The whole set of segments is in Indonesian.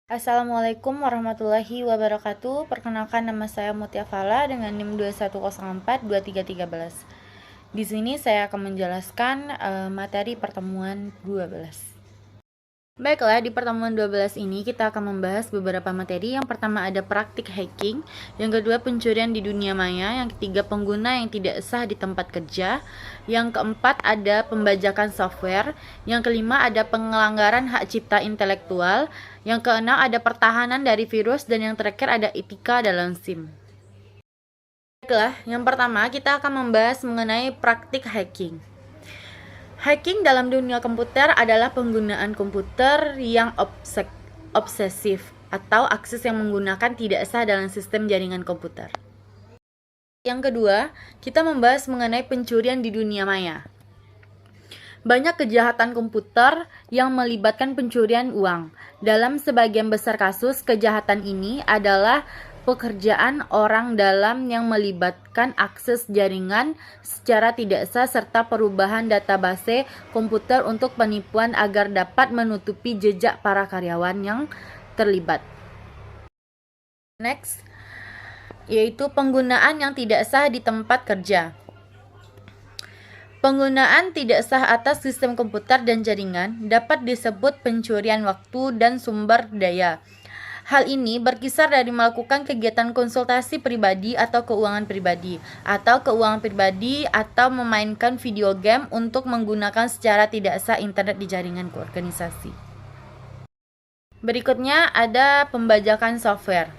Assalamualaikum warahmatullahi wabarakatuh. Perkenalkan, nama saya Mutia Fala dengan NIM 21042313. Di sini saya akan menjelaskan materi pertemuan 12. Baiklah, di pertemuan 12 ini kita akan membahas beberapa materi. Yang pertama ada praktik hacking, yang kedua pencurian di dunia maya, yang ketiga pengguna yang tidak sah di tempat kerja, yang keempat ada pembajakan software, yang kelima ada pelanggaran hak cipta intelektual, yang keenam ada pertahanan dari virus, dan yang terakhir ada etika dalam SIM. Baiklah, yang pertama kita akan membahas mengenai praktik hacking. Hacking dalam dunia komputer adalah penggunaan komputer yang obsesif atau akses yang menggunakan tidak sah dalam sistem jaringan komputer. Yang kedua, kita membahas mengenai pencurian di dunia maya. Banyak kejahatan komputer yang melibatkan pencurian uang. Dalam sebagian besar kasus, kejahatan ini adalah pekerjaan orang dalam yang melibatkan akses jaringan secara tidak sah serta perubahan database komputer untuk penipuan agar dapat menutupi jejak para karyawan yang terlibat. Next, yaitu penggunaan yang tidak sah di tempat kerja. Penggunaan tidak sah atas sistem komputer dan jaringan dapat disebut pencurian waktu dan sumber daya. Hal ini berkisar dari melakukan kegiatan konsultasi pribadi atau keuangan pribadi, atau memainkan video game untuk menggunakan secara tidak sah internet di jaringan organisasi. Berikutnya ada pembajakan software.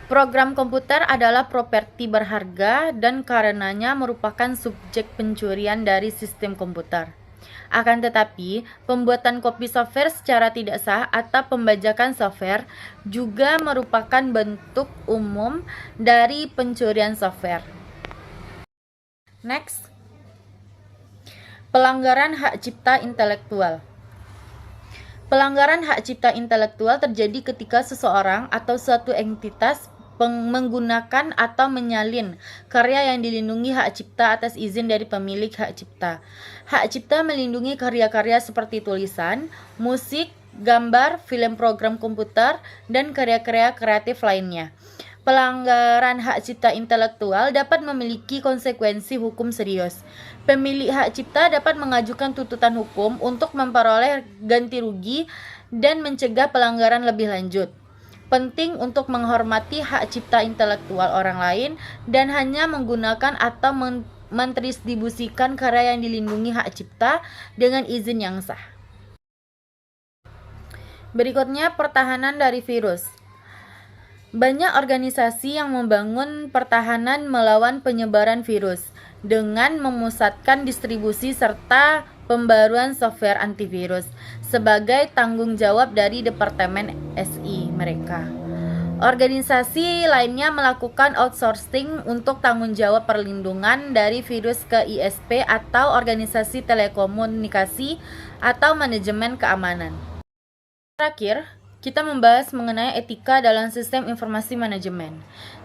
Program komputer adalah properti berharga dan karenanya merupakan subjek pencurian dari sistem komputer. Akan tetapi, pembuatan kopi software secara tidak sah atau pembajakan software juga merupakan bentuk umum dari pencurian software. Next, pelanggaran hak cipta intelektual. Pelanggaran hak cipta intelektual terjadi ketika seseorang atau suatu entitas menggunakan atau menyalin karya yang dilindungi hak cipta atas izin dari pemilik hak cipta. Hak cipta melindungi karya-karya seperti tulisan, musik, gambar, film program komputer, dan karya-karya kreatif lainnya. Pelanggaran hak cipta intelektual dapat memiliki konsekuensi hukum serius. Pemilik hak cipta dapat mengajukan tuntutan hukum untuk memperoleh ganti rugi dan mencegah pelanggaran lebih lanjut. Penting untuk menghormati hak cipta intelektual orang lain dan hanya menggunakan atau mendistribusikan karya yang dilindungi hak cipta dengan izin yang sah. Berikutnya, pertahanan dari virus. Banyak organisasi yang membangun pertahanan melawan penyebaran virus dengan memusatkan distribusi serta pembaruan software antivirus sebagai tanggung jawab dari Departemen SI mereka. Organisasi lainnya melakukan outsourcing untuk tanggung jawab perlindungan dari virus ke ISP atau organisasi telekomunikasi atau manajemen keamanan. Terakhir, kita membahas mengenai etika dalam sistem informasi manajemen.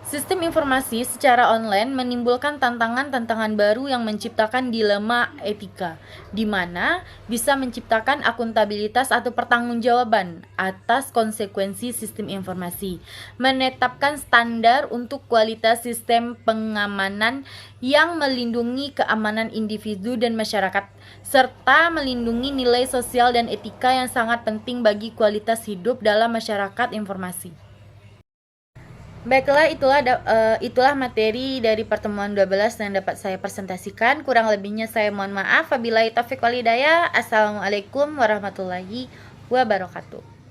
Sistem informasi secara online menimbulkan tantangan-tantangan baru yang menciptakan dilema etika, di mana bisa menciptakan akuntabilitas atau pertanggungjawaban atas konsekuensi sistem informasi, menetapkan standar untuk kualitas sistem pengamanan yang melindungi keamanan individu dan masyarakat, serta melindungi nilai sosial dan etika yang sangat penting bagi kualitas hidup dalam masyarakat informasi. Baiklah, itulah materi dari pertemuan 12 yang dapat saya presentasikan. Kurang lebihnya saya mohon maaf. Wabillahi taufiq wal hidayah. Assalamualaikum warahmatullahi wabarakatuh.